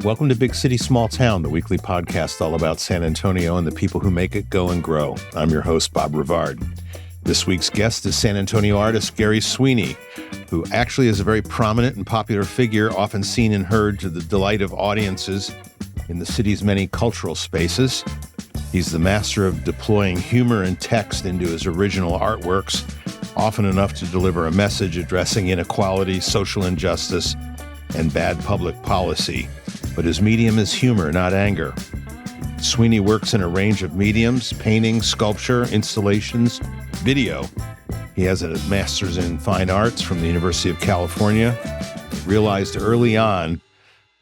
Welcome to Big City, Small Town, the weekly podcast all about San Antonio and the people who make it go and grow. I'm your host, Bob Rivard. This week's guest is San Antonio artist Gary Sweeney, who actually is a very prominent and popular figure, often seen and heard to the delight of audiences in the city's many cultural spaces. He's the master of deploying humor and text into his original artworks, often enough to deliver a message addressing inequality, social injustice, and bad public policy. But his medium is humor, not anger. Sweeney works in a range of mediums: painting, sculpture, installations, video. He has a master's in fine arts from the University of California. Realized early on,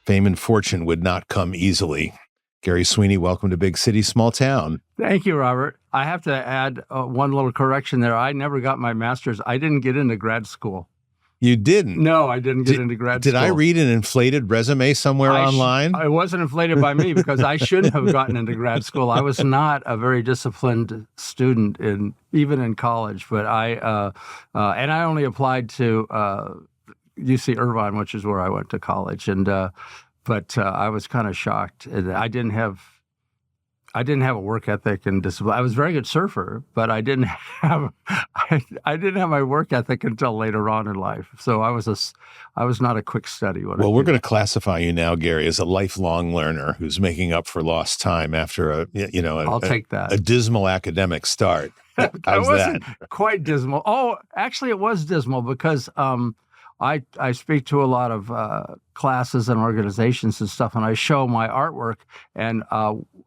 fame and fortune would not come easily. Gary Sweeney, welcome to Big City, Small Town. Thank you, Robert. I have to add one little correction there. I never got my master's. I didn't get into grad school. You didn't? No, I didn't get into grad school. Did I read an inflated resume somewhere online? It wasn't inflated by me because I shouldn't have gotten into grad school. I was not a very disciplined student even in college, but and I only applied to UC Irvine, which is where I went to college, but I was kind of shocked. I didn't have a work ethic and discipline. I was a very good surfer, but I didn't have my work ethic until later on in life. So I was not a quick study. Well, we're going to classify you now, Gary, as a lifelong learner who's making up for lost time after I'll take that. A dismal academic start. How's wasn't that? Quite dismal. Oh, actually, it was dismal because I speak to a lot of classes and organizations and stuff, and I show my artwork. And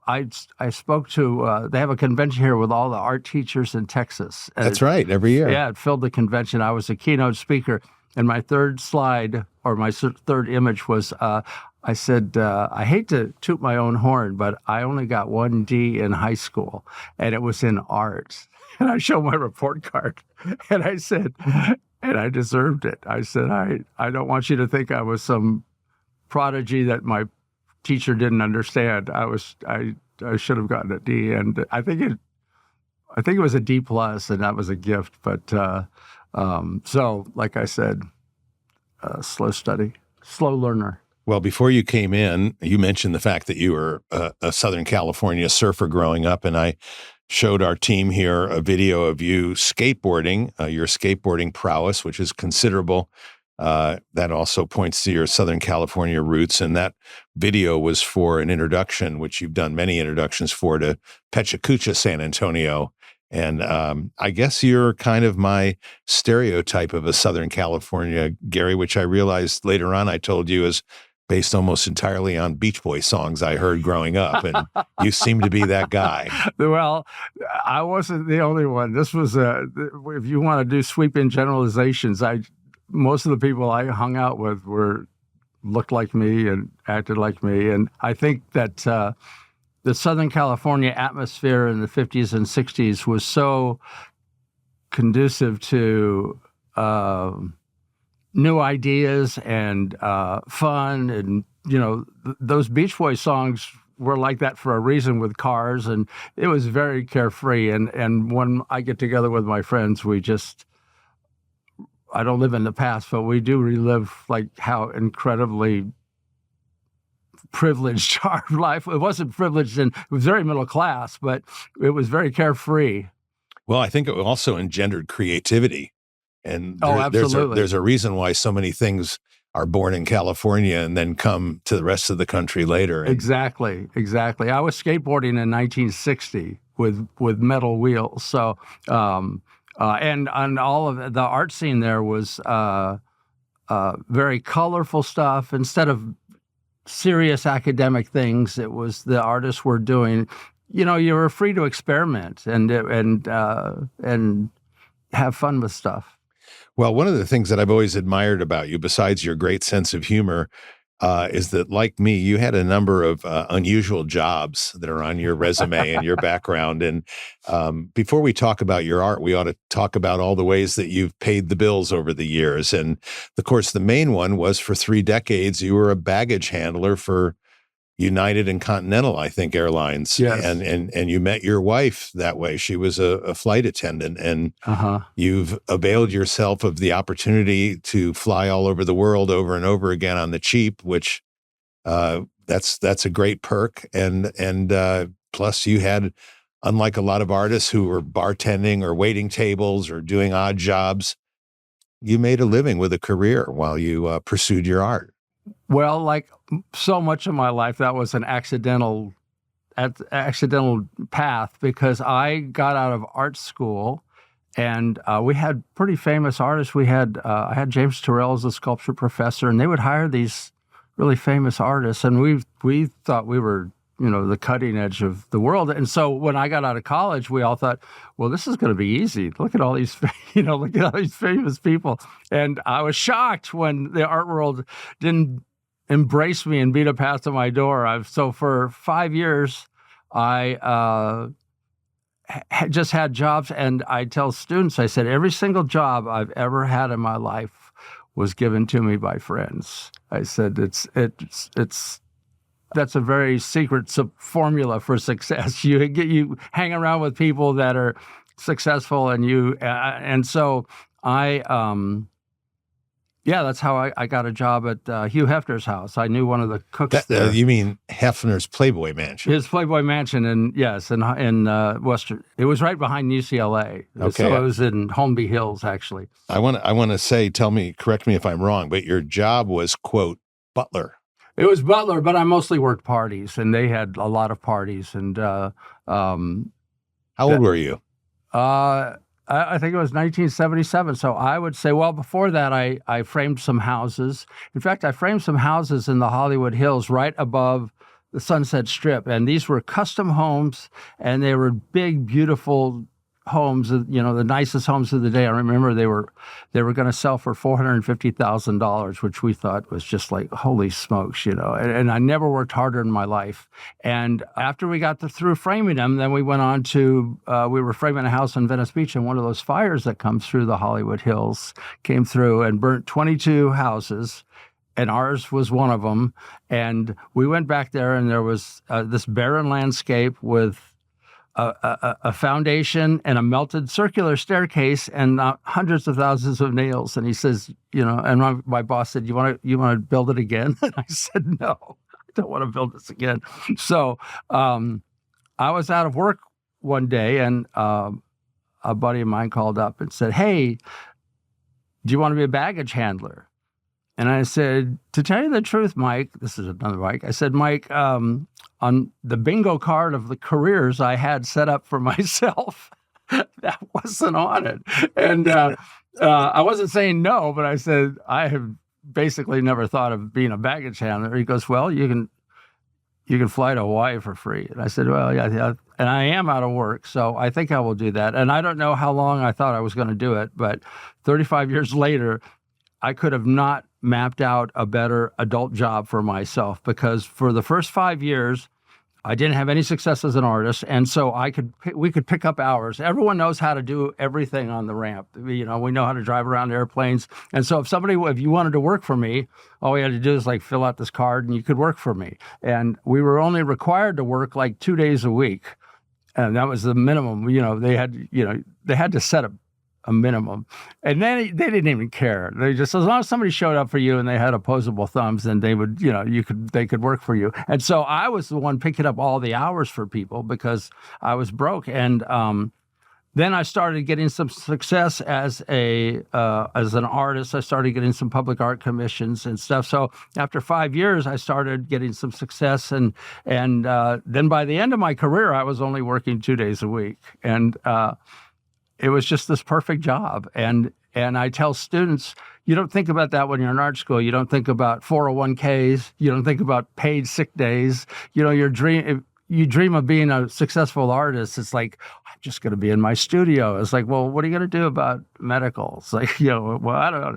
I spoke to, they have a convention here with all the art teachers in Texas. That's right, every year. Yeah, it filled the convention. I was a keynote speaker, and my third slide, or my third image was, I said, I hate to toot my own horn, but I only got 1 D in high school, and it was in art. And I showed my report card, and I said, and I deserved it. I said, I don't want you to think I was some prodigy that my teacher didn't understand. I should have gotten a D, and I think it was a D plus, and that was a gift. But so, like I said, slow study, slow learner. Well, before you came in, you mentioned the fact that you were a Southern California surfer growing up, and I showed our team here a video of you skateboarding, your skateboarding prowess, which is considerable. That also points to your Southern California roots. And that video was for an introduction, which you've done many introductions for, to Pechacucha, San Antonio. And I guess you're kind of my stereotype of a Southern California, Gary, which I realized later on I told you is based almost entirely on Beach Boy songs I heard growing up, and you seem to be that guy. Well, I wasn't the only one. This was if you want to do sweeping generalizations, most of the people I hung out with looked like me and acted like me, and I think that the Southern California atmosphere in the 50s and 60s was so conducive to new ideas and fun, and those Beach Boys songs were like that for a reason, with cars, and it was very carefree. And when I get together with my friends, I don't live in the past, but we do relive like how incredibly privileged our life. It wasn't privileged, and it was very middle class, but it was very carefree. Well, I think it also engendered creativity. And absolutely. There's a reason why so many things are born in California and then come to the rest of the country later. Exactly. I was skateboarding in 1960 with metal wheels. So, and all of the art scene there was very colorful stuff. Instead of serious academic things, it was the artists were doing. You were free to experiment and have fun with stuff. Well, one of the things that I've always admired about you, besides your great sense of humor, is that, like me, you had a number of unusual jobs that are on your resume and your background. And before we talk about your art, we ought to talk about all the ways that you've paid the bills over the years. And, of course, the main one was for 3 decades, you were a baggage handler for United and Continental, I think, Airlines. Yes. And you met your wife that way. She was a flight attendant, and you've availed yourself of the opportunity to fly all over the world over and over again on the cheap, which That's a great perk. And plus you had, unlike a lot of artists who were bartending or waiting tables or doing odd jobs, you made a living with a career while you pursued your art. Well, like so much of my life, that was an accidental path, because I got out of art school, and we had pretty famous artists. I had James Turrell as a sculpture professor, and they would hire these really famous artists, and we thought we were, the cutting edge of the world. And so when I got out of college, we all thought, well, this is going to be easy. Look at all these, look at all these famous people. And I was shocked when the art world didn't embrace me and beat a path to my door. So for 5 years, I just had jobs, and I tell students, I said, every single job I've ever had in my life was given to me by friends. I said, that's a very secret formula for success. You hang around with people that are successful, and so that's how I got a job at Hugh Hefner's house. I knew one of the cooks there. You mean Hefner's Playboy Mansion? His Playboy Mansion, in Western. It was right behind UCLA. Okay. So it was in Holmby Hills, actually. I want to say, correct me if I'm wrong, but your job was, quote, butler. It was butler, but I mostly worked parties, and they had a lot of parties. And how old were you? I think it was 1977. So I would say, well, before that, I framed some houses. In fact, I framed some houses in the Hollywood Hills right above the Sunset Strip. And these were custom homes, and they were big, beautiful homes, the nicest homes of the day. I remember they were going to sell for $450,000, which we thought was just like, holy smokes, and I never worked harder in my life. And after we got through framing them, then we went on to, we were framing a house in Venice Beach, and one of those fires that comes through the Hollywood Hills came through and burnt 22 houses. And ours was one of them. And we went back there, and there was this barren landscape with a foundation and a melted circular staircase and hundreds of thousands of nails. And he says, and my boss said, you want to build it again? And I said, no, I don't want to build this again. So I was out of work one day, and a buddy of mine called up and said, hey, do you want to be a baggage handler? And I said, to tell you the truth, Mike, this is another Mike. I said, Mike, on the bingo card of the careers I had set up for myself, that wasn't on it. And I wasn't saying no, but I said, I have basically never thought of being a baggage handler. He goes, well, you can fly to Hawaii for free. And I said, well, yeah. And I am out of work, so I think I will do that. And I don't know how long I thought I was going to do it, but 35 years later, I could have not mapped out a better adult job for myself, because for the first 5 years, I didn't have any success as an artist, and so we could pick up hours. Everyone knows how to do everything on the ramp. We know how to drive around airplanes, and so if you wanted to work for me, all we had to do is like fill out this card, and you could work for me. And we were only required to work like 2 days a week, and that was the minimum. They had to set a minimum. And then they didn't even care. They just, as long as somebody showed up for you and they had opposable thumbs, then they would, they could work for you. And so I was the one picking up all the hours for people because I was broke. And then I started getting some success as an artist. I started getting some public art commissions and stuff. So after 5 years, I started getting some success. And then by the end of my career, I was only working 2 days a week. And it was just this perfect job. And I tell students, you don't think about that when you're in art school. You don't think about 401ks. You don't think about paid sick days. You dream of being a successful artist. It's like, I'm just going to be in my studio. It's like, well, what are you going to do about medical? It's like, well, I don't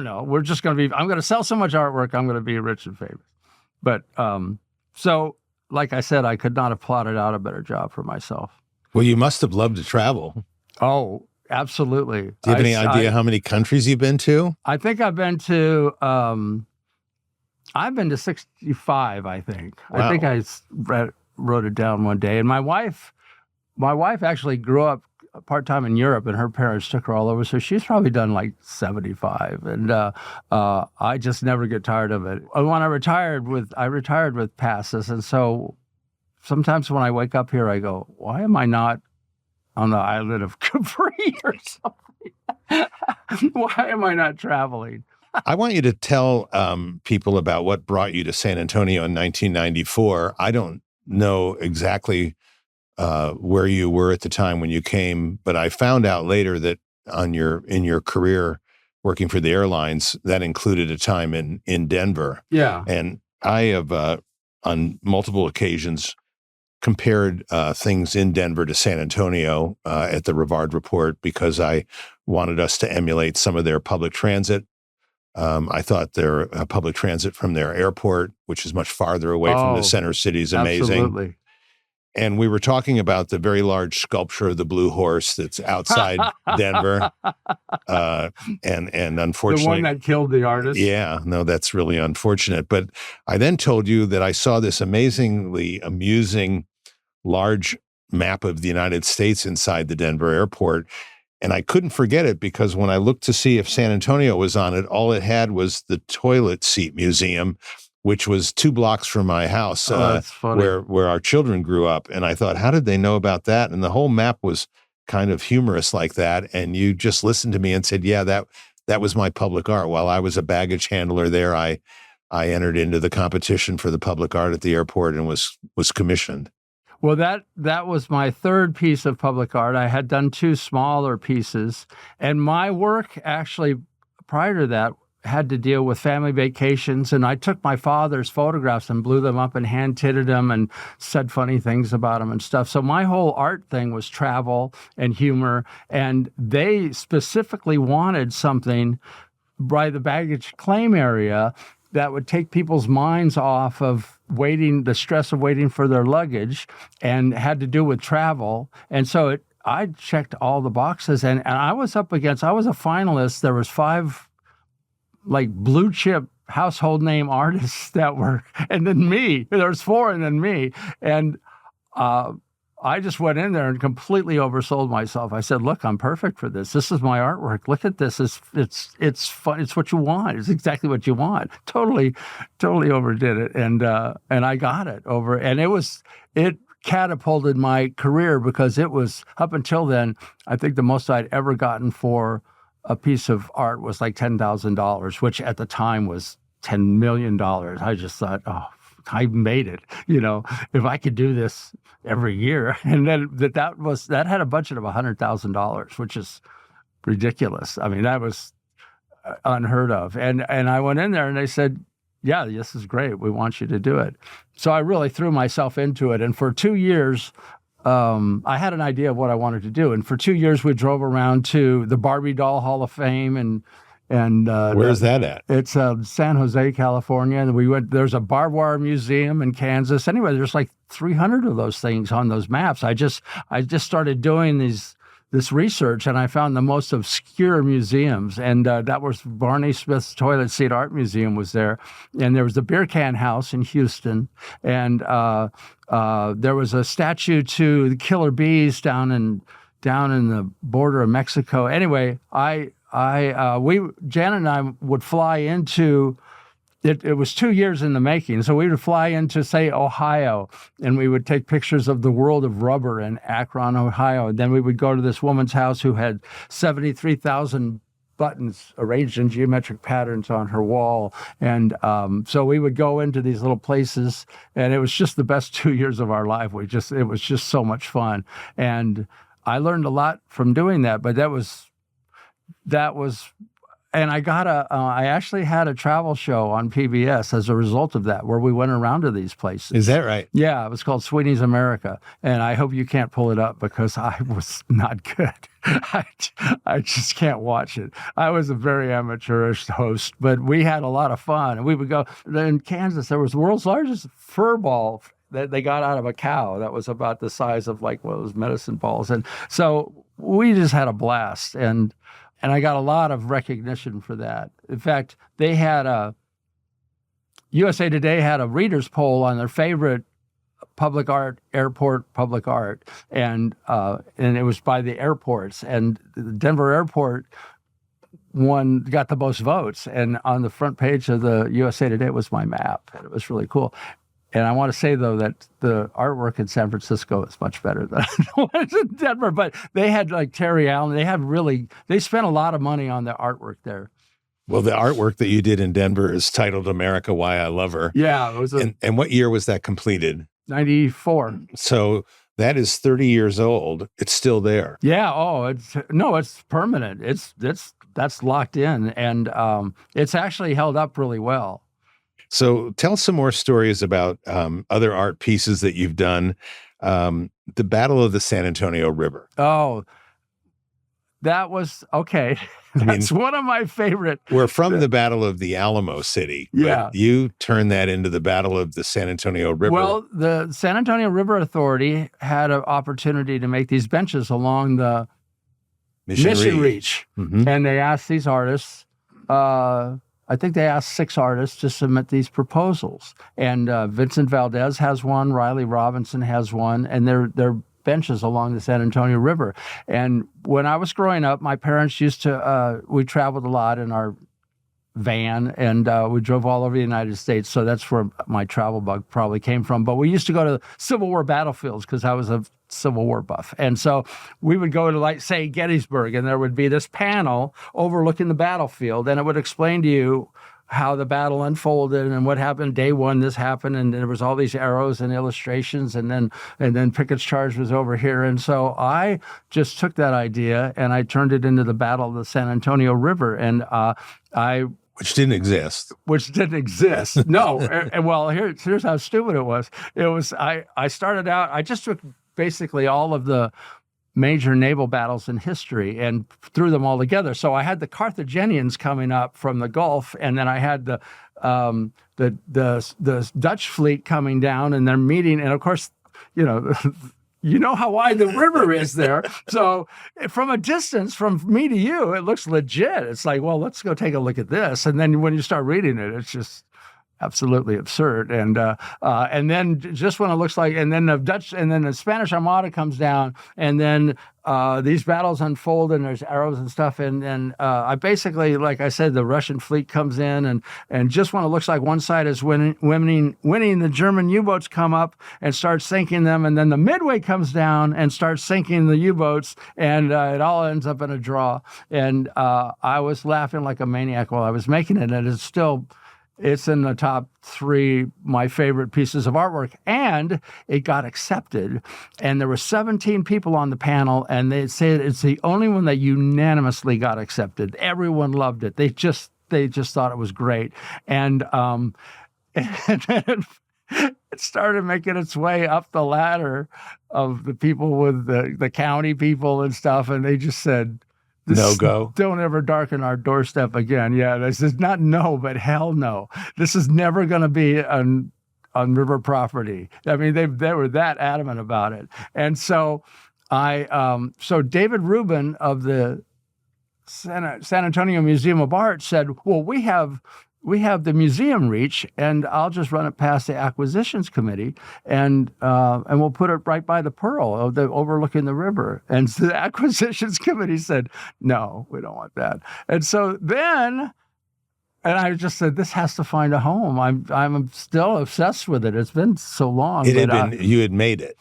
know. I'm going to sell so much artwork. I'm going to be rich and famous. But so, like I said, I could not have plotted out a better job for myself. Well, you must have loved to travel. Oh, absolutely. Do you have any idea how many countries you've been to? I think I've been to 65, I think. Wow. I think I wrote it down one day. And my wife actually grew up part-time in Europe, and her parents took her all over. So she's probably done like 75. And I just never get tired of it. And when I retired with passes. And so sometimes when I wake up here, I go, why am I not on the island of Capri or something? Why am I not traveling? I want you to tell people about what brought you to San Antonio in 1994. I don't know exactly where you were at the time when you came, but I found out later that in your career working for the airlines, that included a time in Denver. Yeah. And I have on multiple occasions compared things in Denver to San Antonio at the Rivard Report because I wanted us to emulate some of their public transit. I thought their public transit from their airport, which is much farther away from the center city, is amazing. Absolutely. And we were talking about the very large sculpture of the Blue Horse that's outside Denver. And unfortunately— the one that killed the artist. Yeah, no, that's really unfortunate. But I then told you that I saw this amazingly amusing large map of the United States inside the Denver airport. And I couldn't forget it because when I looked to see if San Antonio was on it, all it had was the Toilet Seat Museum, which was 2 blocks from my house, where our children grew up. And I thought, how did they know about that? And the whole map was kind of humorous like that. And you just listened to me and said, yeah, that was my public art. While I was a baggage handler there, I entered into the competition for the public art at the airport and was commissioned. Well, that was my third piece of public art. I had done 2 smaller pieces. And my work actually, prior to that, had to deal with family vacations. And I took my father's photographs and blew them up and hand-titted them and said funny things about them and stuff. So my whole art thing was travel and humor. And they specifically wanted something by the baggage claim area that would take people's minds off of the stress of waiting for their luggage, and had to do with travel. And so I checked all the boxes, and I was a finalist. There was 5 like blue chip household name artists that were, and then me. There was 4 and then me. And I just went in there and completely oversold myself. I said, look, I'm perfect for this. This is my artwork. Look at this. It's fun. It's what you want. It's exactly what you want. Totally overdid it. And I got it over. And it catapulted my career because it was, up until then, I think the most I'd ever gotten for a piece of art was like $10,000, which at the time was $10 million. I just thought, oh, I made it. If I could do this every year. And then that had a budget of $100,000, which is ridiculous. I mean, that was unheard of. And I went in there and they said, yeah, this is great. We want you to do it. So I really threw myself into it. And for 2 years, I had an idea of what I wanted to do. And for 2 years, we drove around to the Barbie Doll Hall of Fame and where's that at? It's San Jose, California. And we went. There's a barbed wire museum in Kansas. Anyway, there's like 300 of those things on those maps. I just started doing this research, and I found the most obscure museums. And that was Barney Smith's Toilet Seat Art Museum was there, and there was the Beer Can House in Houston, and there was a statue to the killer bees down in the border of Mexico. Anyway, Janet and I would fly into, it was 2 years in the making. So we would fly into, say, Ohio, and we would take pictures of the world of rubber in Akron, Ohio. And then we would go to this woman's house who had 73,000 buttons arranged in geometric patterns on her wall. And so we would go into these little places, and it was just the best 2 years of our life. It was just so much fun. And I learned a lot from doing that, but that was, and I actually had a travel show on PBS as a result of that, where we went around to these places. Is that right? Yeah, it was called Sweeney's America. And I hope you can't pull it up because I was not good. I just can't watch it. I was a very amateurish host, but we had a lot of fun. And we would go, in Kansas, there was the world's largest fur ball that they got out of a cow that was about the size of like one of those medicine balls. And so we just had a blast. And I got a lot of recognition for that. In fact, USA Today had a readers poll on their favorite public art, airport, public art. And it was by the airports. And the Denver airport got the most votes. And on the front page of the USA Today was my map. And it was really cool. And I want to say, though, that the artwork in San Francisco is much better than the ones in Denver. But they had like Terry Allen. They spent a lot of money on the artwork there. Well, the artwork that you did in Denver is titled America, Why I Love Her. Yeah. It was and what year was that completed? 94. So that is 30 years old. It's still there. Yeah. Oh, it's permanent. That's locked in. And it's actually held up really well. So tell some more stories about other art pieces that you've done. The Battle of the San Antonio River. Oh, that was okay. That's one of my favorite. We're from the Battle of the Alamo City. Yeah. But you turned that into the Battle of the San Antonio River. Well, the San Antonio River Authority had an opportunity to make these benches along the Mission Reach. Mm-hmm. And they asked these artists, I think they asked 6 artists to submit these proposals. And Vincent Valdez has one, Riley Robinson has one, and they're benches along the San Antonio River. And when I was growing up, my parents used to, we traveled a lot in our van, and we drove all over the United States. So that's where my travel bug probably came from. But we used to go to Civil War battlefields because I was a Civil War buff. And so we would go to, like, say, Gettysburg, and there would be this panel overlooking the battlefield, and it would explain to you how the battle unfolded and what happened. Day one, this happened, and there was all these arrows and illustrations, and then Pickett's charge was over here. And so I just took that idea and I turned it into the Battle of the San Antonio River, and which didn't exist. No. And well, here's how stupid it was. I started out, I just took basically all of the major naval battles in history and threw them all together. So I had the Carthaginians coming up from the Gulf, and then I had the Dutch fleet coming down, and they're meeting. And of course, you know how wide the river is there. So from a distance, from me to you, it looks legit. It's like, well, let's go take a look at this. And then when you start reading it, it's just absolutely absurd. And then just when it looks like, and then the Spanish Armada comes down, and then these battles unfold, and there's arrows and stuff. And then I basically, like I said, the Russian fleet comes in, and just when it looks like one side is winning, the German U-boats come up and start sinking them. And then the Midway comes down and starts sinking the U-boats, and it all ends up in a draw. And I was laughing like a maniac while I was making it. And it's in the top 3, my favorite pieces of artwork, and it got accepted. And there were 17 people on the panel, and they say it's the only one that unanimously got accepted. Everyone loved it. They just thought it was great. And then it started making its way up the ladder of the people with the county people and stuff, and they just said, no go. Don't ever darken our doorstep again. Yeah, this is not no, but hell no. This is never going to be on river property. I mean, they were that adamant about it. And so so David Rubin of the San Antonio Museum of Art said, well, we have the museum reach, and I'll just run it past the acquisitions committee, and we'll put it right by the Pearl overlooking the river. And so the acquisitions committee said, no, we don't want that. And so then, and I just said, this has to find a home. I'm still obsessed with it. It's been so long. You had made it.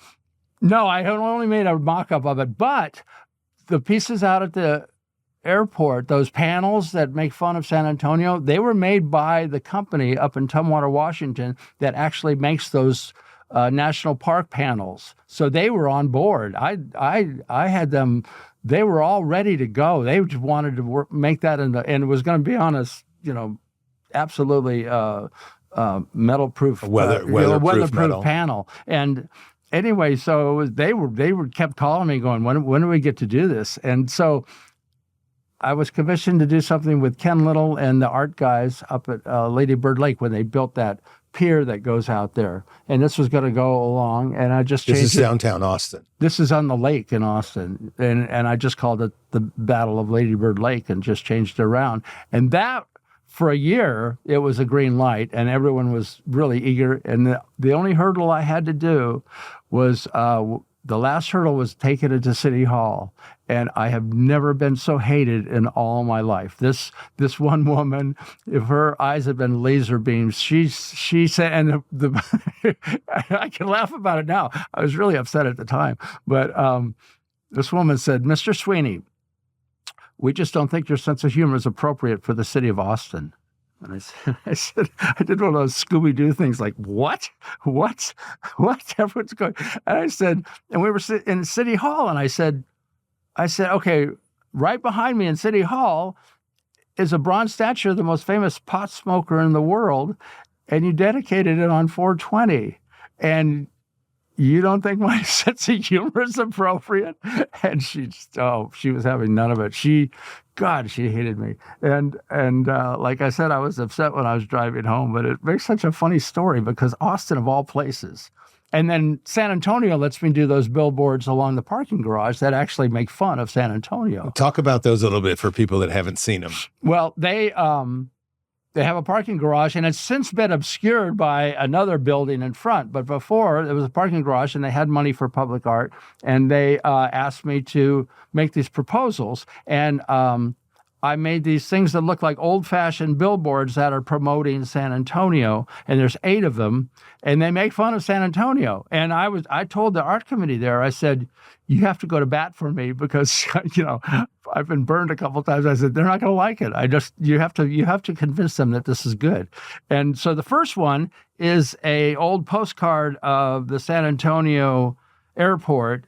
No, I had only made a mock-up of it, but the pieces out at the airport, those panels that make fun of San Antonio, they were made by the company up in Tumwater, Washington, that actually makes those national park panels. So they were on board. I had them. They were all ready to go. They just wanted to make that and it was going to be on a absolutely metal-proof, weatherproof panel. And anyway, so they kept calling me, going, when do we get to do this? And so I was commissioned to do something with Ken Little and the art guys up at Lady Bird Lake when they built that pier that goes out there. And this was going to go along, and I just changed it. This is downtown Austin. This is on the lake in Austin. And I just called it the Battle of Lady Bird Lake and just changed it around. And that for a year, it was a green light, and everyone was really eager. And the only hurdle I had to do was the last hurdle was take it into City Hall. And I have never been so hated in all my life. This one woman, if her eyes had been laser beams, she said, and I can laugh about it now. I was really upset at the time. But this woman said, "Mr. Sweeney, we just don't think your sense of humor is appropriate for the city of Austin." And I said, I did one of those Scooby-Doo things like, what? Everyone's going. And I said, and we were in City Hall, and I said, okay, right behind me in City Hall is a bronze statue of the most famous pot smoker in the world, and you dedicated it on 420. And you don't think my sense of humor is appropriate? And she was having none of it. She hated me. And like I said, I was upset when I was driving home, but it makes such a funny story because Austin, of all places. And then San Antonio lets me do those billboards along the parking garage that actually make fun of San Antonio. Talk about those a little bit for people that haven't seen them. Well, they have a parking garage, and it's since been obscured by another building in front. But before, there was a parking garage, and they had money for public art, and they asked me to make these proposals. And I made these things that look like old-fashioned billboards that are promoting San Antonio, and there's 8 of them, and they make fun of San Antonio. And I told the art committee there, I said, you have to go to bat for me because, I've been burned a couple of times. I said, they're not going to like it. You have to convince them that this is good. And so the first one is a old postcard of the San Airport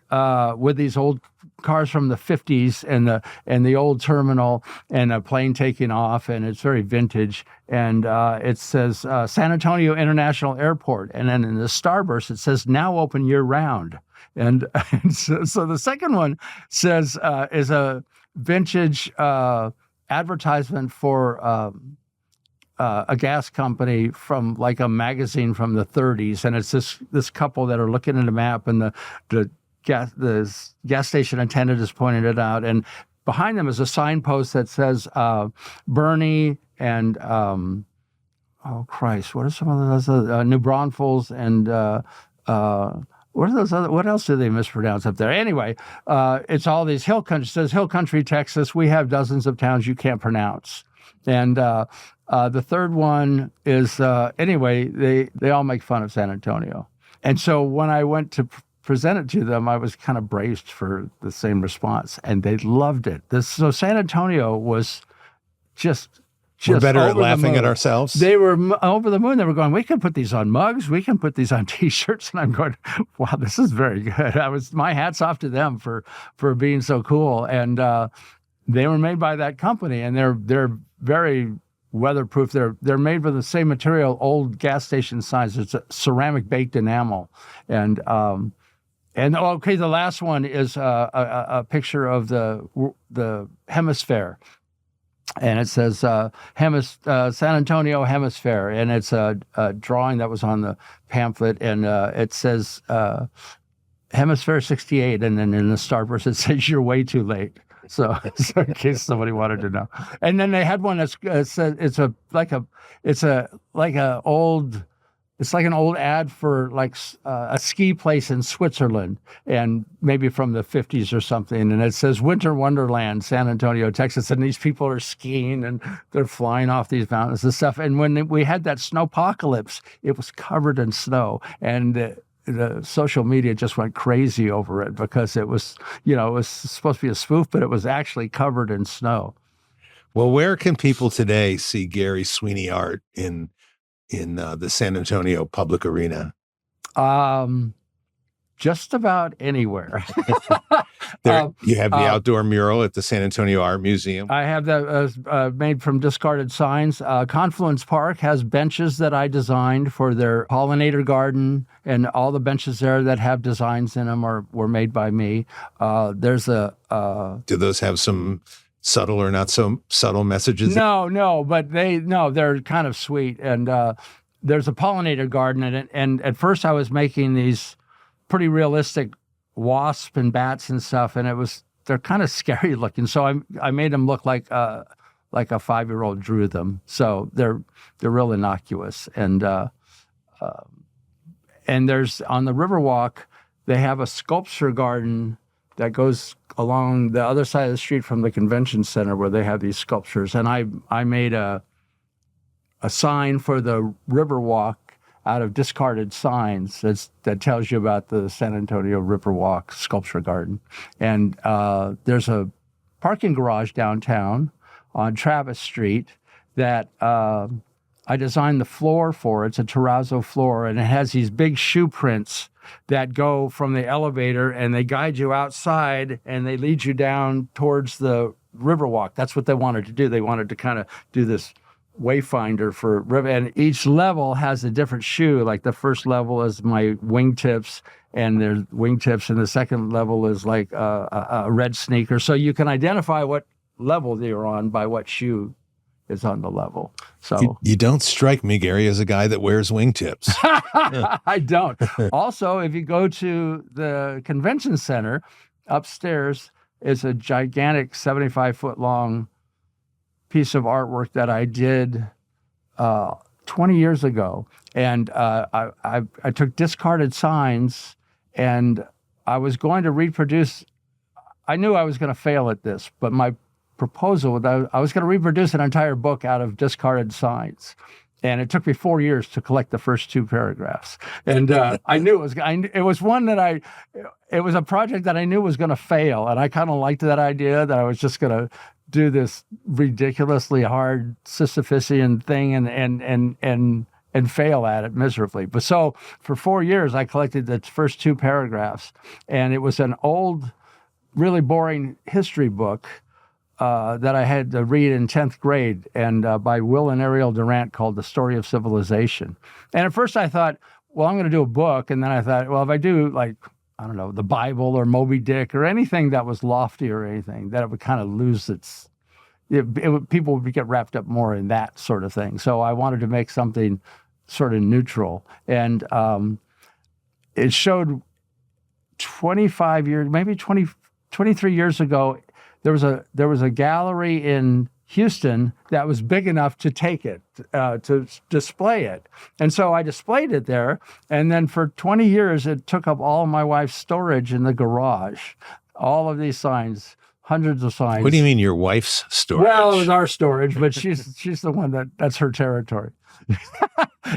with these old cars from the 50s and the old terminal and a plane taking off, and it's very vintage. And it says San Antonio International Airport. And then in the starburst, it says now open year round. And so the second one says is a vintage advertisement for a gas company from like a magazine from the 30s. And it's this couple that are looking at a map, and the gas station attendant has pointed it out. And behind them is a signpost that says Bernie and, oh Christ, what are some of those? New Braunfels and what are those other? What else do they mispronounce up there? Anyway, it's all these hill country. It says Hill Country, Texas. We have dozens of towns you can't pronounce. And the third one is anyway. They all make fun of San Antonio. And so when I went to present it to them, I was kind of braced for the same response, and they loved it. So San Antonio was just we're better at laughing at ourselves. They were over the moon. They were going, we can put these on mugs. We can put these on T-shirts. And I'm going, wow, this is very good. My hat's off to them for being so cool. And they were made by that company, and they're very weatherproof. They're made with the same material, old gas station signs. It's a ceramic baked enamel. And okay, the last one is a picture of the hemisphere. And it says San Antonio Hemisphere, and it's a drawing that was on the pamphlet, and it says Hemisphere 68, and then in the starburst it says you're way too late. So in case somebody wanted to know. And then they had one that's it's like an old ad for like a ski place in Switzerland, and maybe from the 50s or something. And it says Winter Wonderland, San Antonio, Texas. And these people are skiing and they're flying off these mountains and stuff. And when we had that snowpocalypse, it was covered in snow. And the social media just went crazy over it because it was, it was supposed to be a spoof, but it was actually covered in snow. Well, where can people today see Gary Sweeney art in the San Antonio public arena? Just about anywhere. You have the outdoor mural at the San Antonio Art Museum. I have that made from discarded signs. Confluence Park has benches that I designed for their pollinator garden, and all the benches there that have designs in them were made by me. There's do those have some subtle or not so subtle messages? No, but they're kind of sweet. And there's a pollinator garden, and at first I was making these pretty realistic wasps and bats and stuff, and they're kind of scary looking. So I made them look like like a 5-year-old drew them. So they're real innocuous. And there's on the Riverwalk, they have a sculpture garden that goes along the other side of the street from the convention center where they have these sculptures. And I made a sign for the Riverwalk out of discarded signs that tells you about the San Antonio Riverwalk sculpture garden. And there's a parking garage downtown on Travis Street that I designed the floor for. It's a terrazzo floor, and it has these big shoe prints that go from the elevator, and they guide you outside, and they lead you down towards the Riverwalk. That's what they wanted to do. They wanted to kind of do this wayfinder for river, and each level has a different shoe. Like the first level is my wingtips, and there's wingtips, and the second level is like a red sneaker. So you can identify what level you're on by what shoe is on the level. So you don't strike me, Gary, as a guy that wears wingtips. I don't. Also, if you go to the convention center, upstairs is a gigantic 75-foot long piece of artwork that I did 20 years ago. And I took discarded signs, and I was going to reproduce. I knew I was going to fail at this, but my proposal, I was going to reproduce an entire book out of discarded signs. And it took me 4 years to collect the first 2 paragraphs. And I knew it was one that it was a project that I knew was going to fail. And I kind of liked that idea that I was just going to do this ridiculously hard Sisyphusian thing and fail at it miserably. But so for 4 years, I collected the first 2 paragraphs. And it was an old, really boring history book that I had to read in 10th grade, and by Will and Ariel Durant, called The Story of Civilization. And at first I thought, well, I'm going to do a book. And then I thought, well, if I do, like, I don't know, the Bible or Moby Dick or anything that was lofty or anything, that it would kind of lose people would get wrapped up more in that sort of thing. So I wanted to make something sort of neutral. And it showed 25 years, maybe 23 years ago, there was a gallery in Houston that was big enough to take it, to display it. And so I displayed it there. And then for 20 years, it took up all of my wife's storage in the garage. All of these signs, hundreds of signs. What do you mean your wife's storage? Well, it was our storage, but she's the one that's her territory.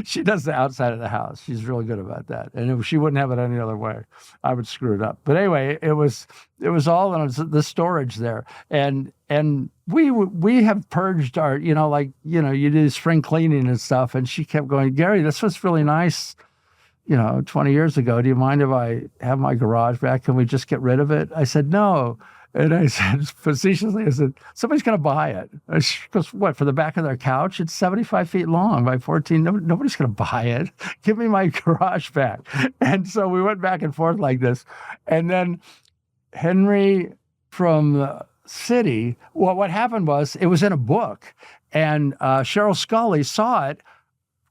She does the outside of the house. She's really good about that. And she wouldn't have it any other way, I would screw it up. But anyway, it was all in the storage there. And we have purged our, you do spring cleaning and stuff. And she kept going, Gary, this was really nice, 20 years ago. Do you mind if I have my garage back? Can we just get rid of it? I said, no. And I said, facetiously, somebody's going to buy it. And she goes, what, for the back of their couch? It's 75 feet long by 14. Nobody's going to buy it. Give me my garage back. And so we went back and forth like this. And then Henry from the city, well, what happened was it was in a book. And Cheryl Scully saw it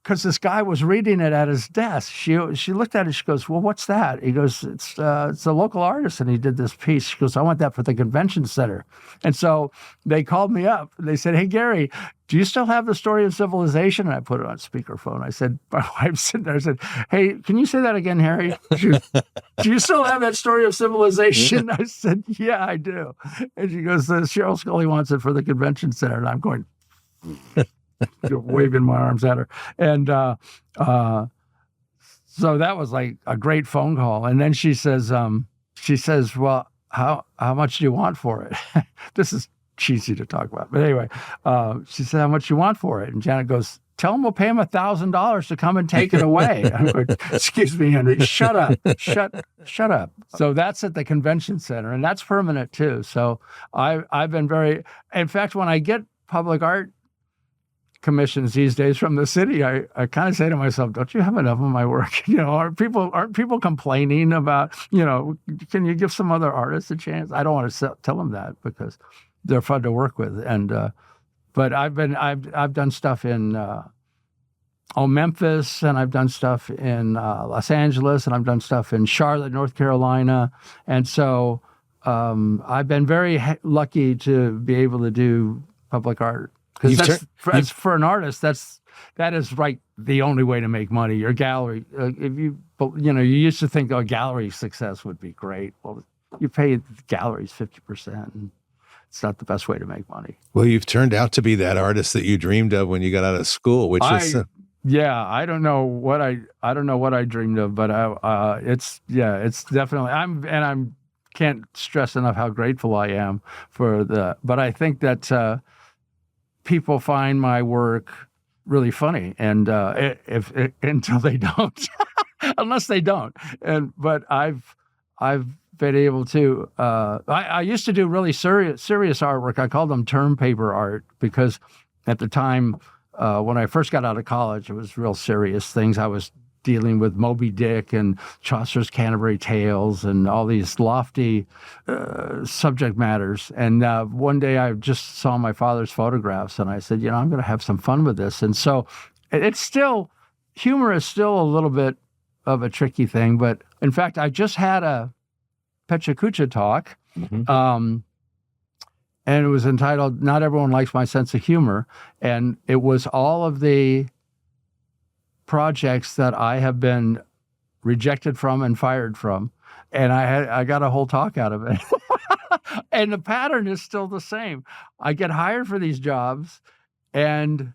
because this guy was reading it at his desk. She looked at it. She goes, well, what's that? He goes, it's a local artist, and he did this piece. She goes, I want that for the convention center. And so they called me up. They said, hey, Gary, do you still have The Story of Civilization? And I put it on speakerphone. I said, my wife's sitting there. I said, hey, can you say that again, Harry? She goes, do you still have that Story of Civilization? I said, yeah, I do. And she goes, Cheryl Scully wants it for the convention center. And I'm going, waving my arms at her. And so that was like a great phone call. And then she says, well, how much do you want for it? This is cheesy to talk about. But anyway, she said, how much do you want for it? And Janet goes, tell him we'll pay him $1,000 to come and take it away. I'm going, excuse me, Henry, shut up. Shut up. So that's at the convention center, and that's permanent too. So I've been in fact, when I get public art commissions these days from the city, I kind of say to myself, don't you have enough of my work? Aren't people complaining about, can you give some other artists a chance? I don't want to tell them that because they're fun to work with. And, but I've done stuff in, Memphis, and I've done stuff in Los Angeles, and I've done stuff in Charlotte, North Carolina. And so I've been very lucky to be able to do public art Because for an artist, that is right the only way to make money. Your gallery, if you used to think, gallery success would be great. Well, you pay galleries 50%, and it's not the best way to make money. Well, you've turned out to be that artist that you dreamed of when you got out of school, which is. I don't know what I dreamed of, but it's definitely I'm can't stress enough how grateful I am for but I think that people find my work really funny, and until they don't, unless they don't, but I've been able to. I used to do really serious artwork. I called them term paper art because at the time. When I first got out of college, it was real serious things. I was dealing with Moby Dick and Chaucer's Canterbury Tales and all these lofty subject matters. And one day I just saw my father's photographs, and I said, I'm going to have some fun with this. And so humor is still a little bit of a tricky thing. But in fact, I just had a Pecha Kucha talk. Mm-hmm. And it was entitled, Not Everyone Likes My Sense of Humor. And it was all of the projects that I have been rejected from and fired from. And I got a whole talk out of it. And the pattern is still the same. I get hired for these jobs, and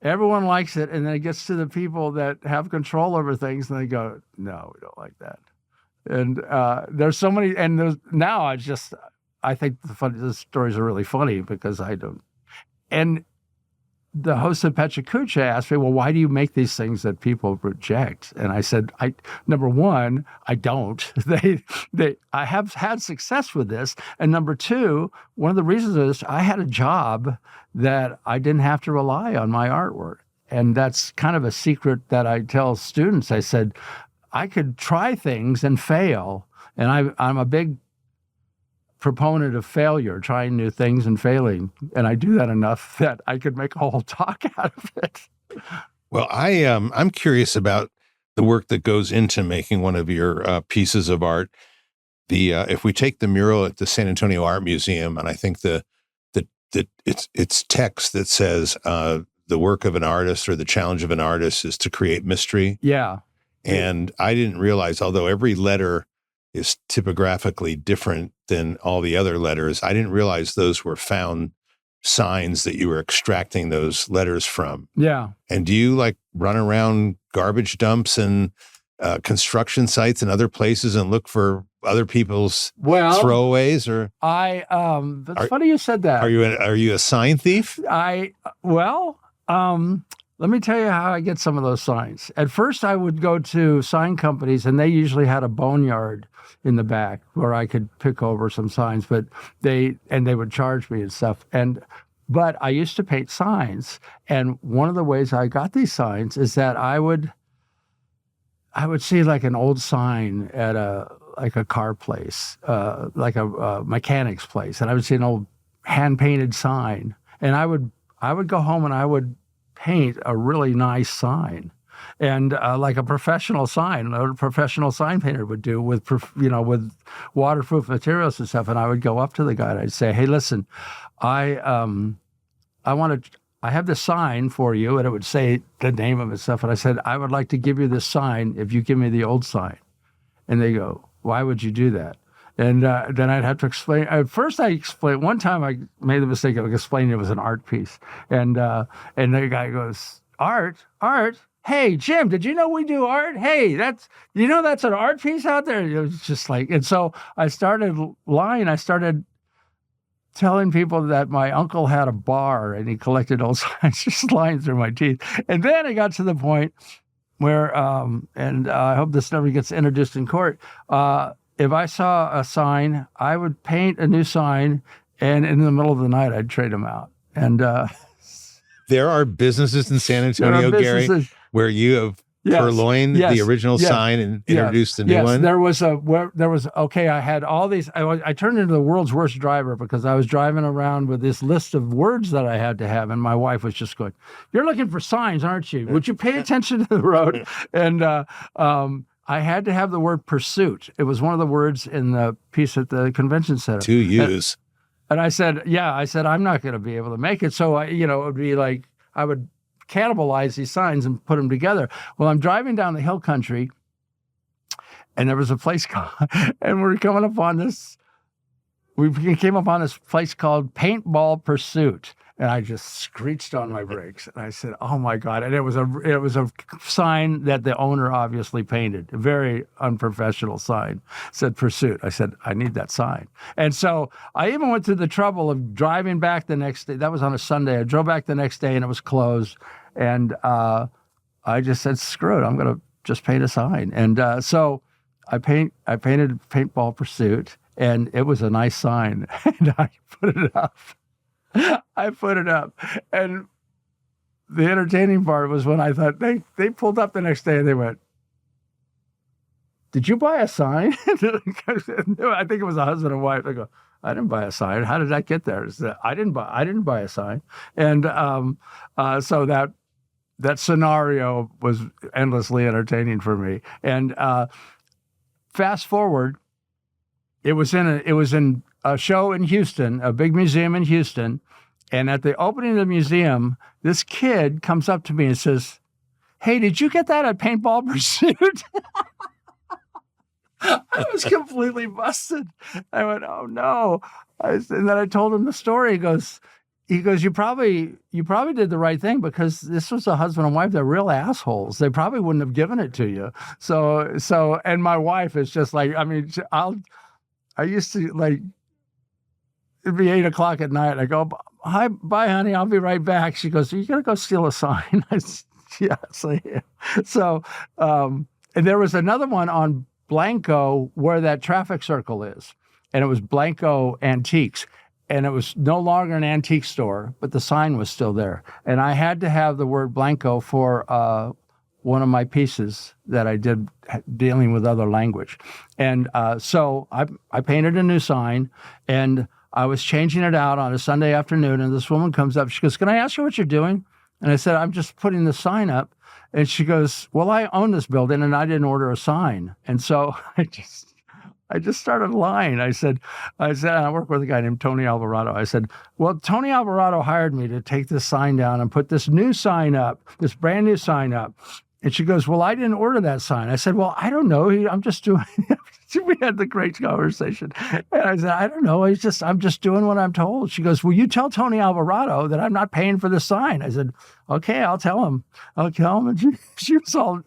everyone likes it. And then it gets to the people that have control over things, and they go, no, we don't like that. And there's so many, and now I think the stories are really funny because I don't. And the host of Pecha Kucha asked me, well, why do you make these things that people reject? And I said, number one, I don't. I have had success with this. And number two, one of the reasons is I had a job that I didn't have to rely on my artwork. And that's kind of a secret that I tell students. I said, I could try things and fail. And I'm a big proponent of failure, trying new things and failing. And I do that enough that I could make a whole talk out of it. Well, I'm curious about the work that goes into making one of your pieces of art. If we take the mural at the San Antonio Art Museum, and I think it's text that says the work of an artist or the challenge of an artist is to create mystery. Yeah. And I didn't realize, although every letter is typographically different than all the other letters, I didn't realize those were found signs that you were extracting those letters from. Yeah. And do you run around garbage dumps and construction sites and other places and look for other people's throwaways? Or that's funny you said that. Are you a sign thief? Let me tell you how I get some of those signs. At first, I would go to sign companies, and they usually had a boneyard in the back where I could pick over some signs, but they would charge me and stuff. But I used to paint signs, and one of the ways I got these signs is that I would see an old sign at a car place, like a mechanic's place, and I would see an old hand-painted sign, and I would go home and I would paint a really nice sign, and like a professional sign, a professional sign painter would do with waterproof materials and stuff. And I would go up to the guy and I'd say, "Hey, listen, I have this sign for you," and it would say the name of it stuff. And I said, "I would like to give you this sign if you give me the old sign." And they go, "Why would you do that?" And then I'd have to explain. At first, I explained. One time, I made the mistake of explaining it was an art piece, and the guy goes, "Art? Hey, Jim, did you know we do art? Hey, that's an art piece out there." It was just and so I started lying. I started telling people that my uncle had a bar and he collected old signs, just lying through my teeth. And then it got to the point where, and I hope this never gets introduced in court. If I saw a sign, I would paint a new sign, and in the middle of the night, I'd trade them out. And there are businesses in San Antonio, Gary, where you have purloined the original sign and introduced a new one. I had all these. I turned into the world's worst driver because I was driving around with this list of words that I had to have, and my wife was just going, "You're looking for signs, aren't you? Would you pay attention to the road?" And I had to have the word pursuit. It was one of the words in the piece at the convention center. To use. And I said, yeah, I said, I'm not going to be able to make it. So, it would be like I would cannibalize these signs and put them together. Well, I'm driving down the hill country, and there was a place called, and we came up on this place called Paintball Pursuit. And I just screeched on my brakes, and I said, "Oh my God!" And it was a sign that the owner obviously painted, a very unprofessional sign. It said "Pursuit." I said, "I need that sign." And so I even went through the trouble of driving back the next day. That was on a Sunday. I drove back the next day, and it was closed. And I just said, "Screw it! I'm going to just paint a sign." And so I painted Paintball Pursuit, and it was a nice sign, and I put it up. And the entertaining part was when I thought they pulled up the next day and they went, "Did you buy a sign?" I think it was a husband and wife. They go, "I didn't buy a sign. How did that get there?" I didn't buy a sign. And so that scenario was endlessly entertaining for me. And fast forward, it was in a show in Houston, a big museum in Houston. And at the opening of the museum, this kid comes up to me and says, "Hey, did you get that at Paintball Pursuit?" I was completely busted. I went, "Oh no." And then I told him the story. He goes, "You probably did the right thing, because this was a husband and wife. They're real assholes. They probably wouldn't have given it to you." So, and my wife is just like, I used to, like, it'd be 8:00 at night. I go, "Hi, bye, honey. I'll be right back." She goes, "Are you going to go steal a sign?" I said, "Yes, I am." So, and there was another one on Blanco where that traffic circle is. And it was Blanco Antiques. And it was no longer an antique store, but the sign was still there. And I had to have the word Blanco for one of my pieces that I did dealing with other language. And so I painted a new sign, and I was changing it out on a Sunday afternoon, and this woman comes up. She goes, "Can I ask you what you're doing?" And I said, "I'm just putting the sign up." And she goes, "Well, I own this building, and I didn't order a sign." And so I just started lying. I said, I work with a guy named Tony Alvarado. I said, "Well, Tony Alvarado hired me to take this sign down and put this new sign up, this brand new sign up." And she goes, "Well, I didn't order that sign." I said, "Well, I don't know. I'm just doing." We had the great conversation. And I said, "I don't know. I'm just doing what I'm told." She goes, "Well, you tell Tony Alvarado that I'm not paying for the sign." I said, "Okay, I'll tell him." And she was all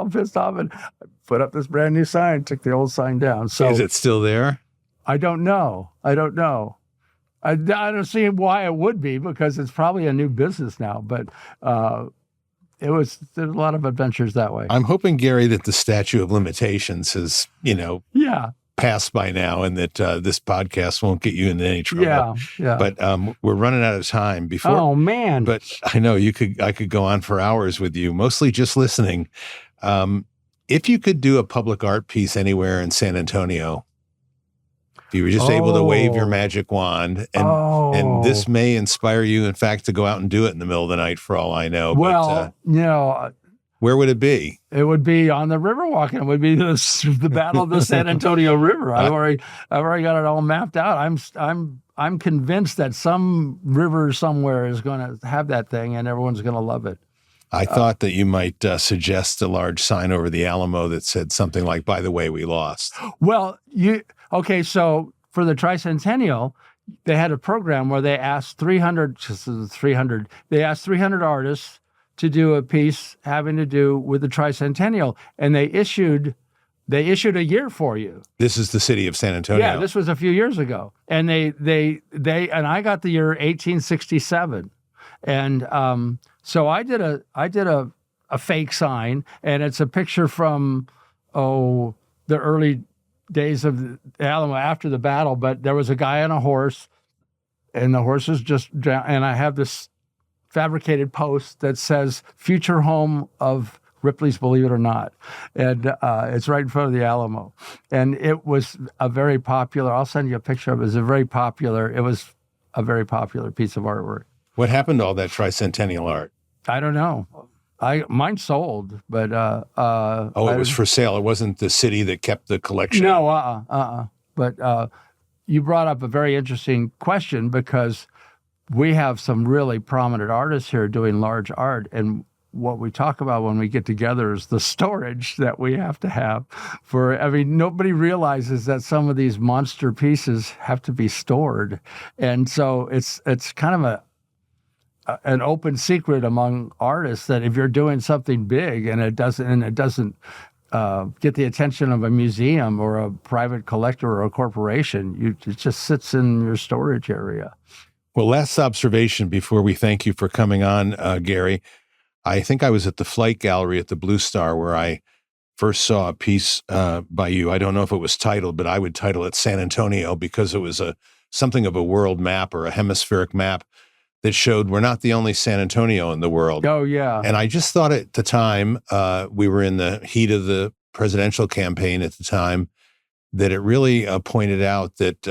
pissed off, and I put up this brand new sign, took the old sign down. So is it still there? I don't know. I don't see why it would be, because it's probably a new business now, but there's a lot of adventures that way. I'm hoping, Gary, that the statute of limitations has, passed by now, and that this podcast won't get you into any trouble. Yeah. But we're running out of time before. Oh man! But I know I could go on for hours with you, mostly just listening. If you could do a public art piece anywhere in San Antonio, if you were just able to wave your magic wand, and this may inspire you, in fact, to go out and do it in the middle of the night, for all I know. Well, where would it be? It would be on the Riverwalk, and it would be the Battle of the San Antonio River. I've already got it all mapped out. I'm convinced that some river somewhere is going to have that thing, and everyone's going to love it. I thought that you might suggest a large sign over the Alamo that said something like, "By the way, we lost." Well, so for the Tricentennial, they had a program where they asked 300 artists to do a piece having to do with the Tricentennial, and they issued a year for you. This is the city of San Antonio. Yeah, this was a few years ago, and they and I got the year 1867, and so I did a fake sign, and it's a picture from the early days of the Alamo after the battle, but there was a guy on a horse, and the horse is just, and I have this fabricated post that says "Future Home of Ripley's Believe It or Not," and it's right in front of the Alamo, and it was a very popular. I'll send you a picture of it. It was a very popular piece of artwork. What happened to all that Tricentennial art? I don't know. Mine sold, but it was for sale. It wasn't the city that kept the collection. No, But you brought up a very interesting question, because we have some really prominent artists here doing large art, and what we talk about when we get together is the storage that we have to have nobody realizes that some of these monster pieces have to be stored. And so it's kind of an open secret among artists that if you're doing something big and it doesn't get the attention of a museum or a private collector or a corporation, it just sits in your storage area. Well, last observation before we thank you for coming on, Gary. I think I was at the Flight Gallery at the Blue Star where I first saw a piece by you. I don't know if it was titled, but I would title it San Antonio, because it was something of a world map or a hemispheric map that showed we're not the only San Antonio in the world. Oh, yeah. And I just thought at the time, we were in the heat of the presidential campaign at the time, that it really pointed out that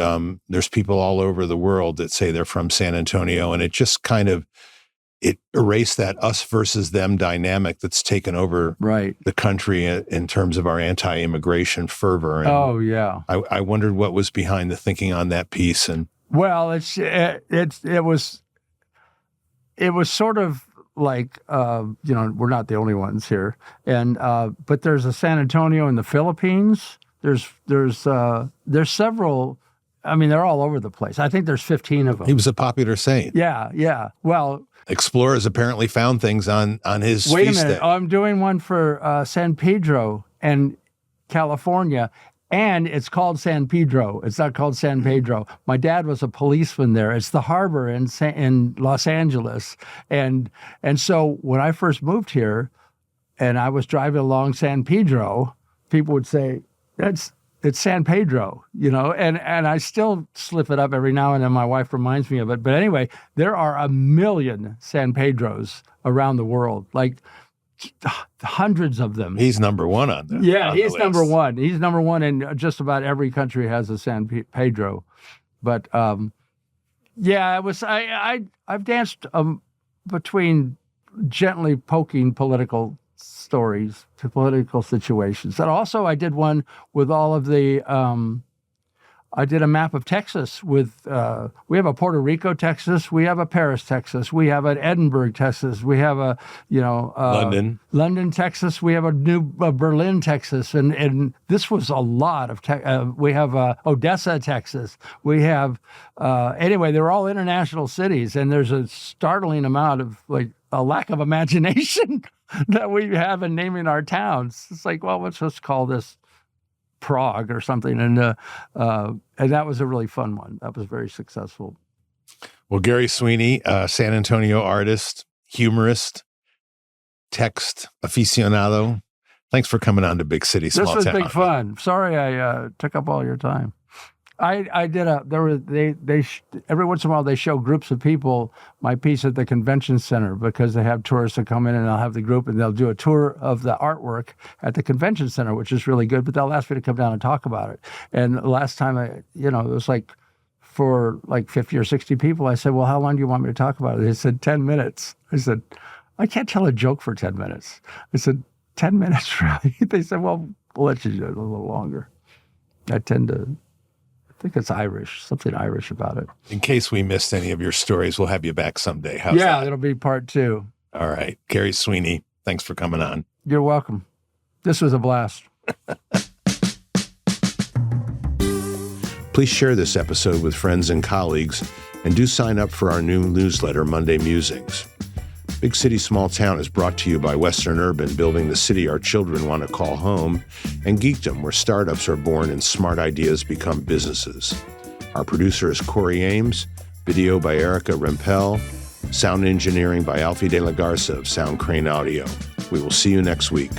there's people all over the world that say they're from San Antonio, and it just kind of it erased that us versus them dynamic that's taken over the country in terms of our anti-immigration fervor. And oh, yeah. I wondered what was behind the thinking on that piece. And well, it was sort of like, we're not the only ones here. And, but there's a San Antonio in the Philippines. There's several. I mean, they're all over the place. I think there's 15 of them. He was a popular saint. Yeah. Well, explorers apparently found things on his wait feast a minute. day. I'm doing one for San Pedro and California, and it's called San Pedro. It's not called San Pedro. My dad was a policeman there. It's the harbor in Los Angeles, and so when I first moved here, and I was driving along San Pedro, people would say, it's San Pedro, and I still slip it up every now and then. My wife reminds me of it. But anyway, there are 1 million San Pedros around the world, like hundreds of them. He's number one on that. Yeah, he's number one. He's number one, and just about every country has a San Pedro. But I've danced between gently poking political stories to political situations. And also I did one with all of the, I did a map of Texas with, we have a Puerto Rico, Texas. We have a Paris, Texas. We have an Edinburgh, Texas. We have a, London, Texas. We have a new Berlin, Texas. And this was a lot of, we have Odessa, Texas. We have, anyway, they're all international cities. And there's a startling amount of a lack of imagination that we have in naming our towns. It's like, well, let's just call this Prague or something. And that was a really fun one. That was very successful. Well, Gary Sweeney, San Antonio artist, humorist, text aficionado. Thanks for coming on to Big City Small Town. This was big fun. Sorry I took up all your time. I did every once in a while they show groups of people my piece at the convention center, because they have tourists that come in, and I'll have the group and they'll do a tour of the artwork at the convention center, which is really good, but they'll ask me to come down and talk about it. And last time it was for 50 or 60 people, I said, well, how long do you want me to talk about it? They said 10 minutes. I said, I can't tell a joke for 10 minutes. I said, 10 minutes, really? They said, well, we'll let you do it a little longer. I think it's Irish, something Irish about it. In case we missed any of your stories, we'll have you back someday. How's that? It'll be part 2. All right. Gary Sweeney, thanks for coming on. You're welcome. This was a blast. Please share this episode with friends and colleagues, and do sign up for our new newsletter, Monday Musings. Big City Small Town is brought to you by Western Urban, building the city our children want to call home, and Geekdom, where startups are born and smart ideas become businesses. Our producer is Corey Ames, video by Erica Rempel, sound engineering by Alfie De La Garza of Sound Crane Audio. We will see you next week.